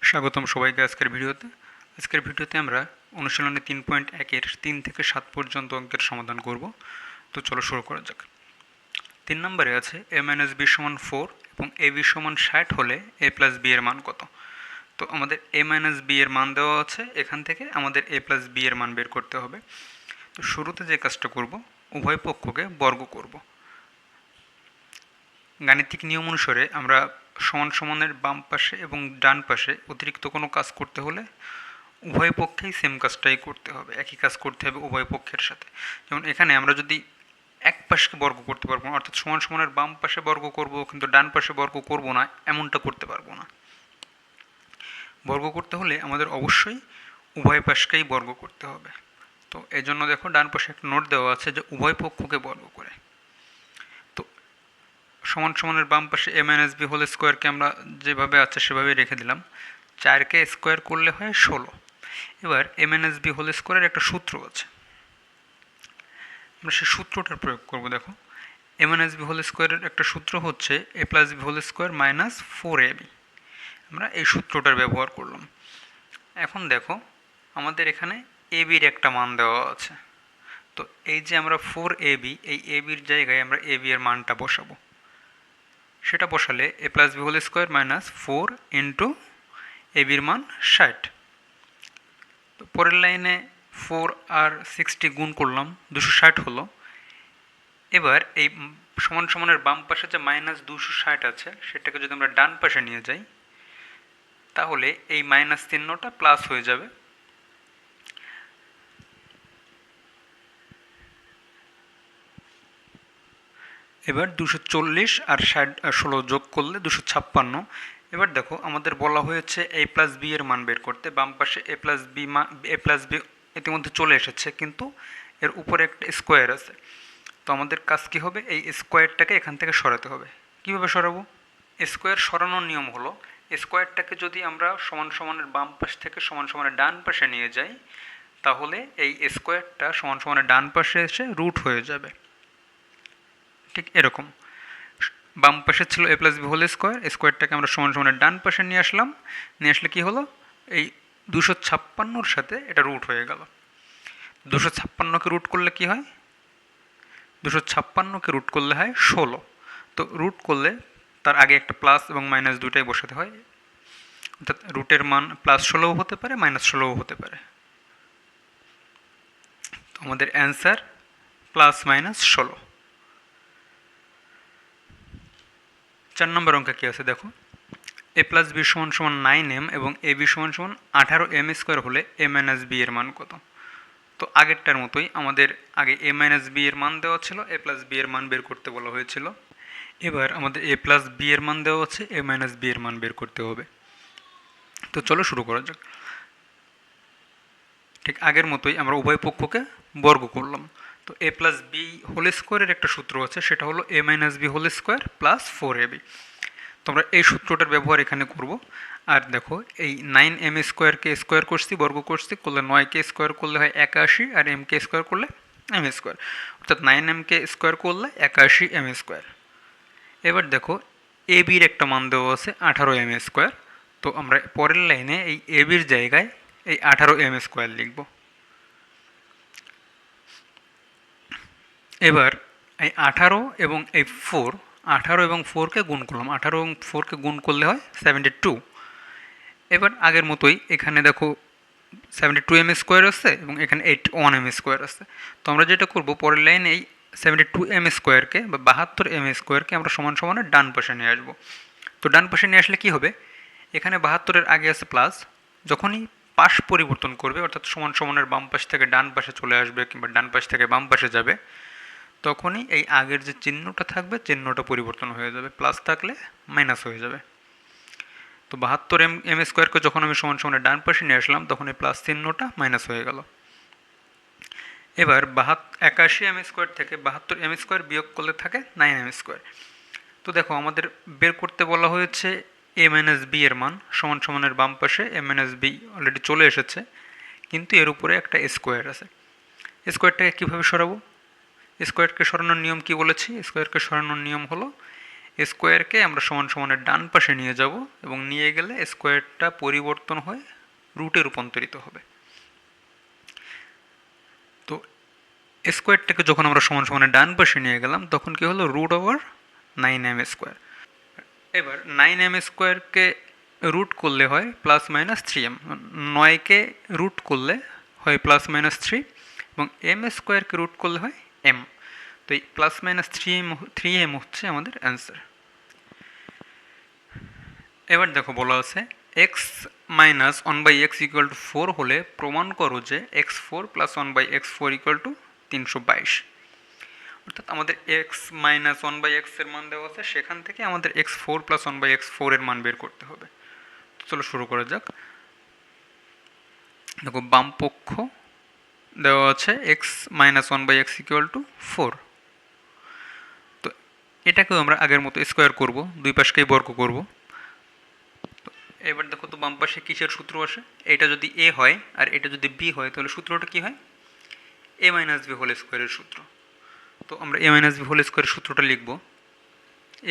স্বাগতম সবাইকে আজকের ভিডিওতে আমরা অনুশীলনী 3.1-এর 3 থেকে 7 পর্যন্ত অঙ্কের সমাধান করব। তো চলো শুরু করা যাক। 3 নম্বরে আছে a - b = 4 এবং ab = 60 হলে a + b এর মান কত। তো আমাদের a - b এর মান দেওয়া আছে, এখান থেকে আমাদের a + b এর মান বের করতে হবে। তো শুরুতে যে কাজটা করব, উভয় পক্ষকে বর্গ করব। গাণিতিক নিয়ম অনুসারে আমরা সমান সমানের বাম পাশে এবং ডান পাশে অতিরিক্ত কোনো কাজ করতে হলে উভয় পক্ষেই সেম কাজটাই করতে হবে, একই কাজ করতে হবে উভয় পক্ষের সাথে। যেমন এখানে আমরা যদি এক পাশকে বর্গ করতে পারবো না, অর্থাৎ সমান সমানের বাম পাশে বর্গ করব কিন্তু ডান পাশে বর্গ করব না, এমনটা করতে পারবো না। বর্গ করতে হলে আমাদের অবশ্যই উভয় পাশকেই বর্গ করতে হবে। তো এই জন্য দেখো ডান পাশে একটা নোট দেওয়া আছে যে উভয় পক্ষকে বর্গ করে। তো সমান সমানের বাম পাশে a - b হোল স্কোয়ারকে আমরা যেভাবে আছে সেভাবে রেখে দিলাম। 4কে স্কোয়ার করলে হয় 16। এবার a - b হোল স্কোয়ারের একটা সূত্র আছে, আমরা সেই সূত্রটার প্রয়োগ করব। দেখো a - b হোল স্কোয়ারের একটা সূত্র হচ্ছে a + b whole square minus 4ab। আমরা এই সূত্রটার ব্যবহার করলাম। এখন দেখো আমাদের এখানে ab-র একটা মান দেওয়া আছে। তো এই যে আমরা 4ab, এই ab-র জায়গায় আমরা ab এর মানটা বসাবো। সেটা বসালে a + b whole square minus 4 into ab-র মান 60। তো পরের লাইনে 4 আর 60 গুণ করলাম, 260 হলো। এবার এই সমান সমানের বাম পাশে যে মাইনাস 260 আছে সেটাকে যদি আমরা ডান পাশে নিয়ে যাই তাহলে এই মাইনাস চিহ্নটা প্লাস হয়ে যাবে। এবার 240 আর 16 যোগ করলে 256। এবার দেখো আমাদের বলা হয়েছে a + b এর মান বের করতে। বাম পাশে a + b ইতিমধ্যে চলে এসেছে, কিন্তু এর উপরে একটা স্কোয়ার আছে। তো আমাদের কাজ কি হবে, এই স্কোয়ারটাকে এখান থেকে সরাতে হবে। কিভাবে সরাবো? স্কোয়ার সরানোর নিয়ম হলো, স্কোয়ারটাকে যদি আমরা সমান সমানের বাম পাশ থেকে সমান সমানের ডান পাশে নিয়ে যাই তাহলে এই স্কোয়ারটা সমান সমানের ডান পাশে এসে রুট হয়ে যাবে। ঠিক এরকম বাম পাশে ছিল a + b হোল স্কোয়ার, স্কোয়ারটাকে আমরা সমান সমানের ডান পাশে নিয়ে আসলাম। নিয়ে আসলে কি হলো, এই 256-র সাথে এটা রুট হয়ে গেল। 256-কে রুট করলে কি হয়, 256-কে রুট করলে হয় 16। তো রুট করলে তার আগে একটা প্লাস এবং মাইনাস দুটাই বসাতে হয়, অর্থাৎ রুটের মান +16ও হতে পারে -16ও হতে পারে। তো আমাদের অ্যান্সার +-16। 4 নম্বর অঙ্কে কী আছে দেখো, a + b = 9m এবং ab = 18m² হলে a - b এর মান কত। তো আগেরটার মতোই আমাদের আগে a - b এর মান দেওয়া ছিল, a + b এর মান বের করতে বলা হয়েছিল। এবার আমাদের a + b এর মান দেওয়া আছে, a - b এর মান বের করতে হবে। তো চলো শুরু করা যাক। ঠিক আগের মতোই আমরা উভয় পক্ষকে বর্গ করলাম। তো a + b হোল স্কোয়ারের একটা সূত্র আছে, সেটা হলো a - b whole square plus 4ab। তো আমরা এই সূত্রটার ব্যবহার এখানে করব। আর দেখো এই 9m² স্কোয়ার করছি, বর্গ করছি, করলে 9কে স্কোয়ার করলে হয় 81, আর m-কে স্কোয়ার করলে m², অর্থাৎ 9m-কে স্কোয়ার করলে 81m²। এবার দেখো ab-র একটা মান দেওয়া আছে 18m²। তো আমরা পরের লাইনে এই ab-র জায়গায় এই 18m² লিখব। এবার এই 18 এবং এই 4, 18 এবং 4কে গুণ করলাম, 18 এবং 4কে গুণ করলে হয় 72। এবার আগের মতোই এখানে দেখো 72m² আছে এবং এখানে 81m² আছে। তো আমরা যেটা করব, পরের লাইনে এই 72m² বা 72m² আমরা সমান সমানের ডান পাশে নিয়ে আসবো। তো ডান পাশে নিয়ে আসলে কি হবে, এখানে 72-এর আগে আছে প্লাস, যখনই পাশ পরিবর্তন করবে অর্থাৎ সমান সমানের বাম পাশ থেকে ডান পাশে চলে আসবে কিংবা ডান পাশ থেকে বাম পাশে যাবে, তখনই এই আগের যে চিহ্নটা থাকবে চিহ্নটা পরিবর্তন হয়ে যাবে, প্লাস থাকলে মাইনাস হয়ে যাবে। তো 72m² যখন আমি সমান সমানের ডান পাশে নিয়ে আসলাম তখন এই প্লাস চিহ্নটা মাইনাস হয়ে গেল। এবার 81m² থেকে 72m² বিয়োগ করলে থাকে 9m²। তো দেখো আমাদের বের করতে বলা হয়েছে a - b এর মান, সমান সমানের বাম পাশে a - b অলরেডি চলে এসেছে, কিন্তু এর উপরে একটা স্কোয়ার আছে। স্কোয়ারটাকে কীভাবে সরাবো? স্কোয়ারকে সরানোর নিয়ম কি বলেছি? স্কোয়ারকে সরানোর নিয়ম হলো স্কোয়ারকে আমরা সমান সমানের ডান পাশে নিয়ে যাব এবং নিয়ে গেলে স্কোয়ারটা পরিবর্তন হয়ে রুটে রূপান্তরিত হবে। তো স্কোয়ারটাকে যখন আমরা সমান সমানের ডান পাশে নিয়ে গেলাম তখন কি হলো, রুট ওভার 9m²। এবার 9m² রুট করলে হয় +-3m, 9কে রুট করলে হয় +-3 এবং m² রুট করলে হয় m। তো এই +-3m হচ্ছে আমাদের অ্যান্সার। এবার দেখো বলা আছে x - 1/x = 4 হলে প্রমাণ করো যে x4 + 1/x4 = 322। অর্থাৎ আমাদের x - 1/x এর মান দেওয়া আছে, সেখান থেকে আমাদের x4 + 1/x4 এর মান বের করতে হবে। চলো শুরু করা যাক। দেখো বাম পক্ষ দেওয়া আছে x - 1/x = 4। তো এটাকেও আমরা আগের মতো স্কোয়ার করব, দুই পাশকেই বর্গ করব। এবার দেখো তো বাম পাশে কিসের সূত্র আসে, এটা যদি a হয় আর এটা যদি b হয় তাহলে সূত্রটা কি হয়, a - b হোল স্কোয়ারের সূত্র। তো আমরা a - b হোল স্কোয়ারের সূত্রটা লিখব।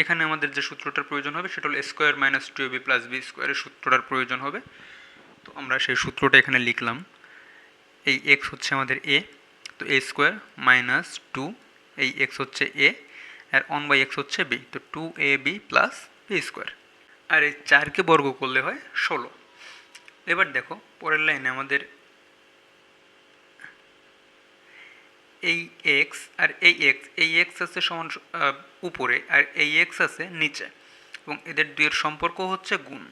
এখানে আমাদের যে সূত্রটার প্রয়োজন হবে সেটা হলো square minus 2ab plus B স্কোয়ারের সূত্রটার প্রয়োজন হবে। তো আমরা সেই সূত্রটা এখানে লিখলাম। এই x হচ্ছে আমাদের a, তো a স্কোয়ার মাইনাস 2, এই x হচ্ছে a আর 1/x হচ্ছে b, তো 2ab প্লাস বি স্কোয়ার। আর এই 4কে বর্গ করলে হয় 16। এবার দেখো পরের লাইনে আমাদের এই x আর এই x আছে সমান উপরে আর এই x আছে নিচে এবং এদের দুইয়ের সম্পর্ক হচ্ছে গুণ।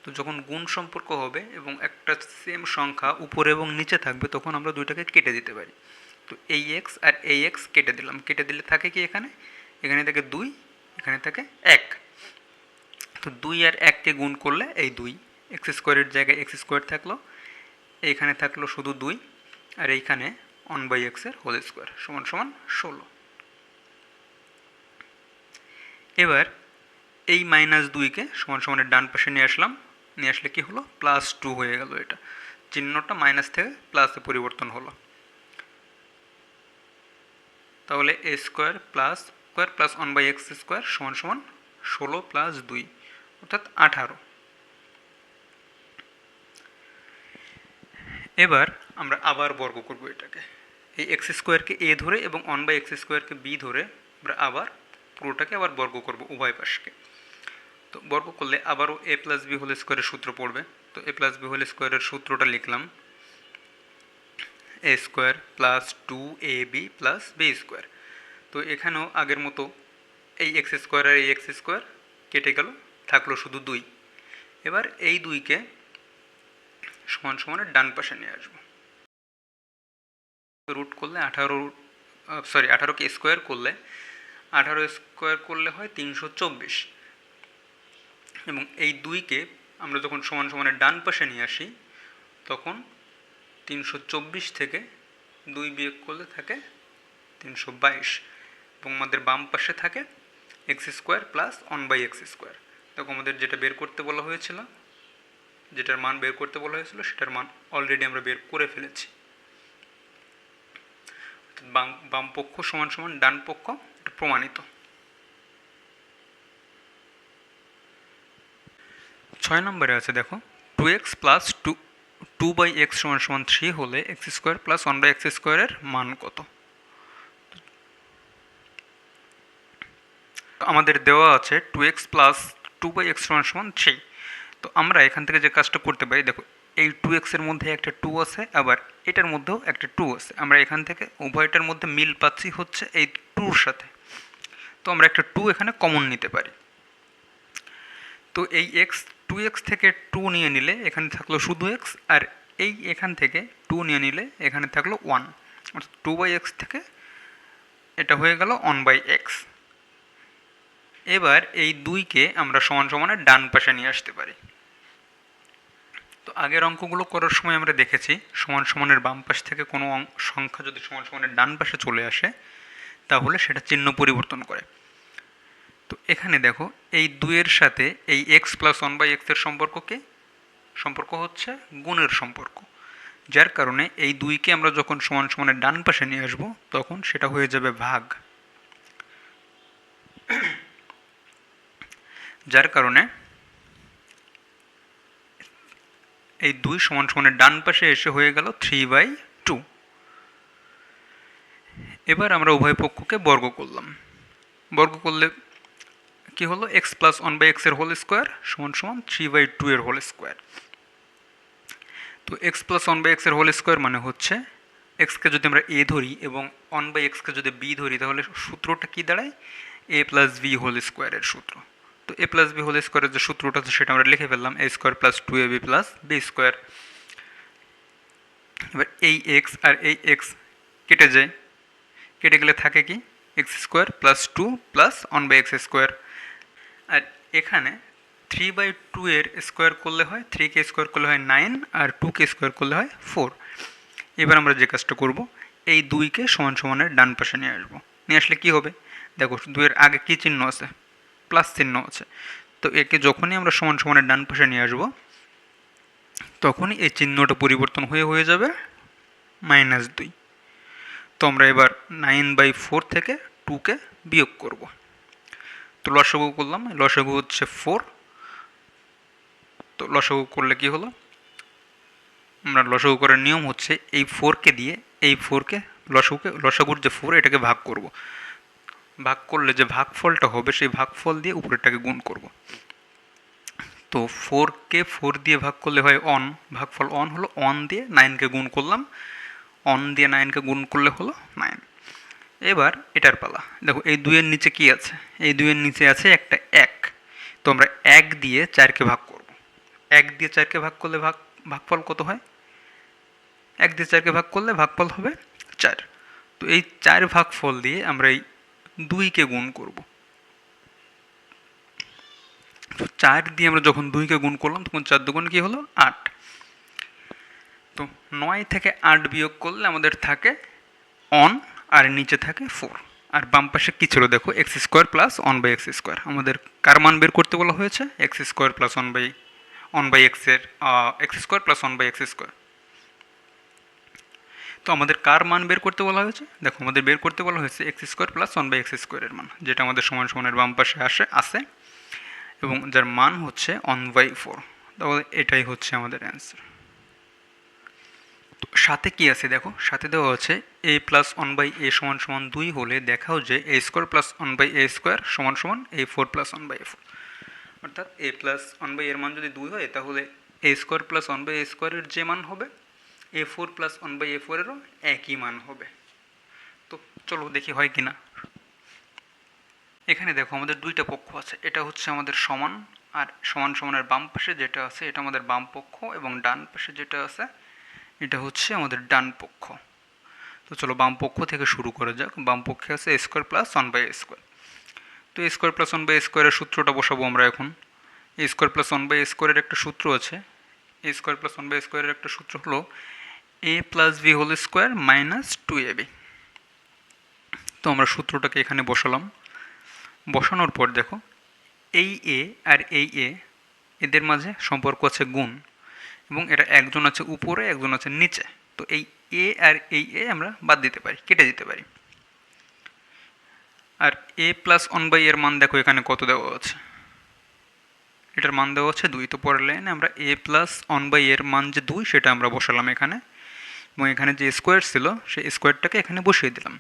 তো যখন গুণ সম্পর্ক হবে এবং একটা সেম সংখ্যা উপরে এবং নিচে থাকবে তখন আমরা দুইটাকে কেটে দিতে পারি। তো এই x আর এই x কেটে দিলাম, কেটে দিলে থাকে কি এখানে, এখানে থাকে 2, এখানে থাকে 1। তো 2 আর 1কে গুণ করলে এই 2, x² জায়গায় x² থাকলো, এইখানে থাকলো শুধু 2 আর এইখানে 1/x এর হোল স্কোয়ার সমান সমান 16। এবার এই -2কে সমান সমানের ডান পাশে নিয়ে আসলাম, নিয়ে আসলে কি হলো, +2 হয়ে গেল। এটা চিহ্নটা মাইনাস থেকে প্লাসে পরিবর্তন হলো। তাহলে a স্কোয়ার প্লাস 1/x² সমান সমান 16 + 2 অর্থাৎ 18। এবার আমরা আবার বর্গ করব এটাকে, এই x² a ধরে এবং 1/x² b ধরে আমরা আবার পুরোটাকে আবার বর্গ করব উভয় পাশকে। তো বর্গ করলে আবারও a + b হোল স্কোয়ারের সূত্র পড়বে। তো a + b হোল স্কোয়ারের সূত্রটা লিখলাম, a square plus 2ab plus b square. তো এখানেও আগের মতো এই x² আর এই x² কেটে গেল, থাকলো শুধু 2। এবার এই 2কে সমান সমানের ডান পাশে নিয়ে আসবো। রুট করলে 18কে স্কোয়ার করলে 18 স্কোয়ার করলে হয় 324 এবং এই 2কে আমরা যখন সমান সমানের ডান পাশে নিয়ে আসি তখন 324 থেকে 2 বিয়োগ করলে থাকে 322 এবং আমাদের বাম পাশে থাকে x² প্লাস 1/x²। তখন আমাদের যেটা বের করতে বলা হয়েছিল, যেটার মান বের করতে বলা হয়েছিল সেটার মান অলরেডি আমরা বের করে ফেলেছি। বাম পক্ষ সমান সমান ডান পক্ষ, এটা প্রমাণিত। 6 নম্বরে আছে দেখো 2x প্লাস 2/x সমান সমান 3 হলে x² প্লাস 1/x² এর মান কত। আমাদের দেওয়া আছে 2x প্লাস 2/x সমান সমান 3। তো আমরা এখান থেকে যে কাজটা করতে পারি, দেখো এই 2x এর মধ্যে একটা 2 আছে, আবার এটার মধ্যেও একটা 2 আছে, আমরা এখান থেকে উভয়টার মধ্যে মিল পাচ্ছি হচ্ছে এই 2-র সাথে। তো আমরা একটা 2 এখানে কমন নিতে পারি। তো এই 2x থেকে 2 নিয়ে নিলে এখানে থাকলো শুধু x, আর এই এখান থেকে 2 নিয়ে নিলে এখানে থাকলো 1, অর্থাৎ 2/x থেকে এটা হয়ে গেল 1/x। এবার এই 2কে আমরা সমান সমানের ডান পাশে নিয়ে আসতে পারি। তো আগের অঙ্কগুলো করার সময় আমরা দেখেছি সমান সমানের বাম পাশ থেকে কোনো সংখ্যা যদি সমান সমানের ডান পাশে চলে আসে তাহলে সেটা চিহ্ন পরিবর্তন করে। তো এখানে দেখো এই 2-এর সাথে এই x প্লাস 1/x এর সম্পর্ক হচ্ছে গুণের সম্পর্ক, যার কারণে এই 2কে আমরা যখন সমান সমানের ডান পাশে নিয়ে আসবো তখন সেটা হয়ে যাবে ভাগ। যার কারণে এই 2 সমান সমানের ডান পাশে এসে হয়ে গেল 3/2। এবার আমরা উভয় পক্ষকে বর্গ করলাম। বর্গ করলে কি হলো, এক্স প্লাস 1/x এর হোল স্কোয়ার সমান সমান 3/2 এর হোল স্কোয়ার। তো এক্স প্লাস 1/x এর হোল স্কোয়ার মানে হচ্ছে এক্সকে যদি আমরা এ ধরি এবং 1/xকে যদি বি ধরি তাহলে সূত্রটা কি দাঁড়ায়, এ প্লাস বি হোল স্কোয়ারের সূত্র। তো এ প্লাস বি হোল স্কোয়ারের যে সূত্রটা আছে সেটা আমরা লিখে ফেললাম, a square plus 2ab plus B square. এবার এই এক্স আর এই এক্স কেটে যায়, কেটে গেলে থাকে কি x square plus 2 plus 1/x square. আর এখানে 3/2 এর স্কোয়ার করলে হয়, 3কে স্কোয়ার করলে হয় 9 আর 2কে স্কোয়ার করলে হয় 4। এবার আমরা যে কাজটা করব, এই 2কে সমান সমানের ডান পাশে নিয়ে আসবো। নিয়ে আসলে কি হবে, দেখো 2 এর আগে কী চিহ্ন আছে, প্লাস চিহ্ন আছে। তো একে যখনই আমরা সমান সমানের ডান পাশে নিয়ে আসবো তখনই এই চিহ্নটা পরিবর্তন হয়ে যাবে -2। তো আমরা এবার 9/4 থেকে 2কে বিয়োগ করব। তো লসাগু করলাম, লসাগু হচ্ছে 4। তো লসাগু করলে কি হলো, আমরা লসাগু করার নিয়ম হচ্ছে এই 4কে দিয়ে এই 4কে লসাগুর যে 4 এটাকে ভাগ করব। ভাগ করলে যে ভাগফলটা হবে সেই ভাগফল দিয়ে উপরেরটাকে গুণ করব। তো 4কে 4 দিয়ে ভাগ করলে হয় অন, ভাগফল অন হলো, অন দিয়ে 9কে গুণ করলাম, অন দিয়ে 9কে গুণ করলে হলো 9। এবার এটার পালা, দেখো এই 2 এর নিচে কি আছে, এই 2 এর নিচে আছে একটা 1। তো আমরা 1 দিয়ে 4কে ভাগ করব। 1 দিয়ে 4কে ভাগ করলে ভাগফল কত হয়, 1 দিয়ে 4কে ভাগ করলে ভাগফল হবে 4। তো এই 4 ভাগফল দিয়ে আমরা এই 2কে গুণ করব। তো 4 দিয়ে আমরা যখন 2কে গুণ করলাম তখন 4 দুগুণ কি হলো 8। তো 9 থেকে 8 বিয়োগ করলে আমাদের থাকে অন আর নিচে থাকে 4। আর বাম পাশে কী ছিল দেখো, x square plus 1/x square. আমাদের কার মান বের করতে বলা হয়েছে, এক্স স্কোয়ার প্লাস 1/x এর x square plus 1/x square. তো আমাদের কার মান বের করতে বলা হয়েছে, দেখো আমাদের বের করতে বলা হয়েছে এক্স স্কোয়ার প্লাস 1/x স্কোয়ারের মান, যেটা আমাদের সমান সমানের বাম পাশে আসে এবং যার মান হচ্ছে 1/4। তাহলে এটাই হচ্ছে আমাদের অ্যান্সার। তো সাথে কি আছে দেখো, সাথে দেওয়া আছে a প্লাস 1/a সমান সমান 2 হলে দেখাও যে a square plus 1/a square সমান সমান a4 প্লাস 1/a4। অর্থাৎ a প্লাস 1/a এর মান যদি 2 হয় তাহলে a স্কোয়ার প্লাস 1/a স্কোয়ারের যে মান হবে a4 প্লাস 1/a4 এরও একই মান হবে। তো চলো দেখি হয় কিনা। এখানে দেখো আমাদের দুইটা পক্ষ আছে, এটা হচ্ছে আমাদের সমান, আর সমান সমানের বাম পাশে যেটা আছে এটা আমাদের বাম পক্ষ, এবং ডান পাশে যেটা আছে এটা হচ্ছে আমাদের ডান পক্ষ। তো চলো বাম পক্ষ থেকে শুরু করা যাক। বাম পক্ষে আছে a square plus 1/a square. তো a স্কোয়ার প্লাস 1/a স্কোয়ারের সূত্রটা বসাবো আমরা এখন। a স্কোয়ার প্লাস 1/a স্কোয়ারের একটা সূত্র আছে, a স্কোয়ার প্লাস 1/a স্কোয়ারের একটা সূত্র হলো a plus b whole square minus 2ab। তো আমরা সূত্রটাকে এখানে বসালাম। বসানোর পর দেখো এই a আর এই a এদের মাঝে সম্পর্ক আছে গুণ, এবং এরা একজন আছে উপরে একজন আছে নিচে। তো এই a আর এই a আমরা বাদ দিতে পারি, কেটে দিতে পারি। আর a প্লাস 1/a এর মান দেখো এখানে কত দেওয়া আছে, এটার মান দেওয়া আছে 2। তো পরের লাইনে আমরা a প্লাস 1/a এর মান যে 2 সেটা আমরা বসালাম এখানে, এবং এখানে যে স্কোয়ার ছিল সেই স্কোয়ারটাকে এখানে বসিয়ে দিলাম।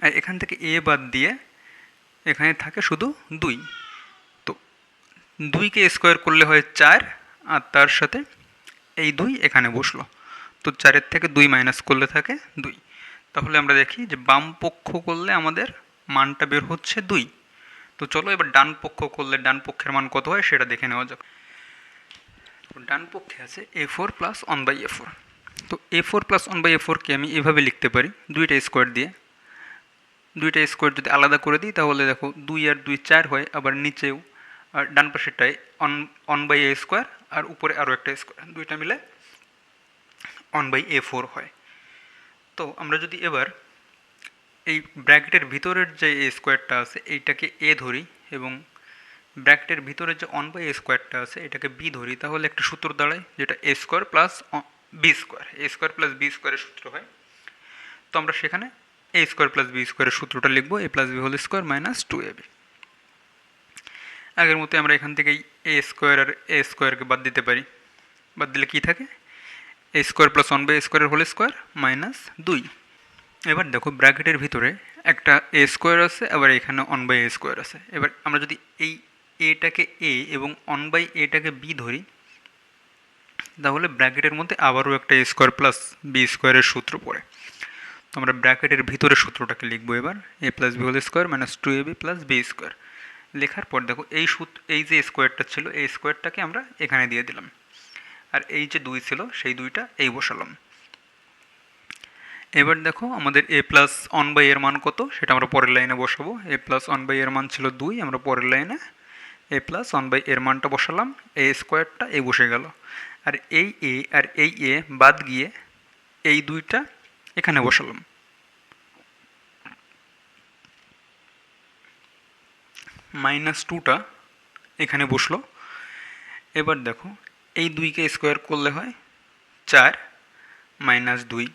আর এখান থেকে a বাদ দিয়ে এখানে থাকে শুধু 2। তো 2কে স্কোয়ার করলে হয় 4, আর তার সাথে এই 2 এখানে বসলো। তো 4-এর থেকে 2 মাইনাস করলে থাকে 2। তাহলে আমরা দেখি যে বাম পক্ষ করলে আমাদের মানটা বের হচ্ছে 2। তো চলো এবার ডান পক্ষ করলে ডান পক্ষের মান কত হয় সেটা দেখে নেওয়া যাক। ডান পক্ষে আছে a4 প্লাস 1/a4। তো a4 প্লাস 1/a4কে আমি এভাবে লিখতে পারি, দুইটা স্কোয়ার দিয়ে। দুইটা স্কোয়ার যদি আলাদা করে দিই তাহলে দেখো 2 আর 2 4 হয়, আবার নিচেও আর ডান পাশেরটায় 1/a স্কোয়ার আর উপরে আরও একটা স্কোয়ার, দুইটা মিলে 1/a4 হয়। তো আমরা যদি এবার এই ব্র্যাকেটের ভিতরের যে এ স্কোয়ারটা আছে এইটাকে এ ধরি, এবং ব্র্যাকেটের ভিতরে যে 1/a স্কোয়ারটা আছে এটাকে বি ধরি, তাহলে একটা সূত্র দাঁড়ায় যেটা a square plus B square, a square plus B স্কোয়ারের সূত্র হয়। তো আমরা সেখানে a স্কোয়ার প্লাস বি স্কোয়ারের সূত্রটা লিখবো, a plus B whole square minus 2ab। আগের মতো আমরা এখান থেকেই এ স্কোয়ার আর এ স্কোয়ারকে বাদ দিতে পারি। বাদ দিলে কী থাকে, a square plus 1/a² whole square minus 2। এবার দেখো ব্র্যাকেটের ভিতরে একটা এ স্কোয়ার আছে, আবার এখানে 1/a² আছে। এবার আমরা যদি এই এটাকে এ এবং 1/aটাকে বি ধরি, তাহলে ব্র্যাকেটের মধ্যে আবারও একটা এ স্কোয়ার প্লাস বি স্কোয়ারের সূত্র পড়ে। তো আমরা ব্র্যাকেটের ভিতরে সূত্রটাকে লিখবো এবার, a plus B whole square minus 2ab plus B square. লেখার পর দেখো এই যে স্কোয়ারটা ছিল, এই স্কোয়ারটাকে আমরা এখানে দিয়ে দিলাম, আর এই যে 2 ছিল সেই 2টা এই বসালাম। এবার দেখো আমাদের এ প্লাস 1/a এর মান কত সেটা আমরা পরের লাইনে বসাবো। এ প্লাস 1/a এর মান ছিল 2, আমরা পরের লাইনে এ প্লাস 1/a এর মানটা বসালাম, এ স্কোয়ারটা এই বসে গেল। আর এই এ আর এই এ বাদ গিয়ে এই 2টা এখানে বসালাম। -2টা এখানে বসলো। এবার দেখো এই 2কে স্কোয়ার করলে হয় 4 -2,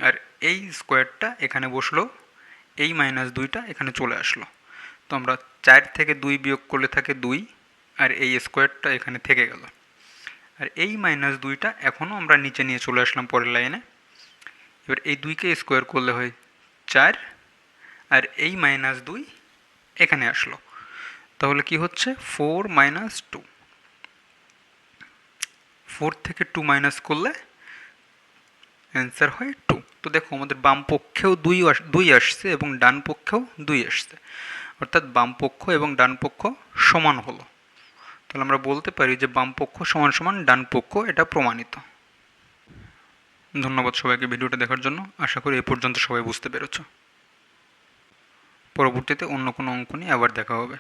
আর এই স্কোয়ারটা এখানে বসলো, এই -2টা এখানে চলে আসলো। তো আমরা 4 থেকে 2 বিয়োগ করলে থাকে 2, আর এই স্কোয়ারটা এখানে থেকে গেল। আর এই -2টা এখনও আমরা নিচে নিয়ে চলে আসলাম পরের লাইনে। এবার এই 2কে স্কোয়ার করলে হয় 4, আর এই -2 এখানে আসলো। তাহলে কি হচ্ছে 4 - 2। 4 থেকে 2 মাইনাস করলে অ্যান্সার হয় 2। তো দেখো আমাদের বাম পক্ষেও 2 আসছে এবং ডান পক্ষেও 2 আসছে, অর্থাৎ বাম পক্ষ এবং ডান পক্ষ সমান হলো। তাহলে আমরা বলতে পারি যে বাম পক্ষ সমান সমান ডান পক্ষ, এটা প্রমাণিত। ধন্যবাদ সবাইকে ভিডিওটা দেখার জন্য। আশা করি এ পর্যন্ত সবাই বুঝতে পেরেছ। পরবর্তীতে অন্য কোনো অঙ্ক নিয়ে আবার দেখা হবে।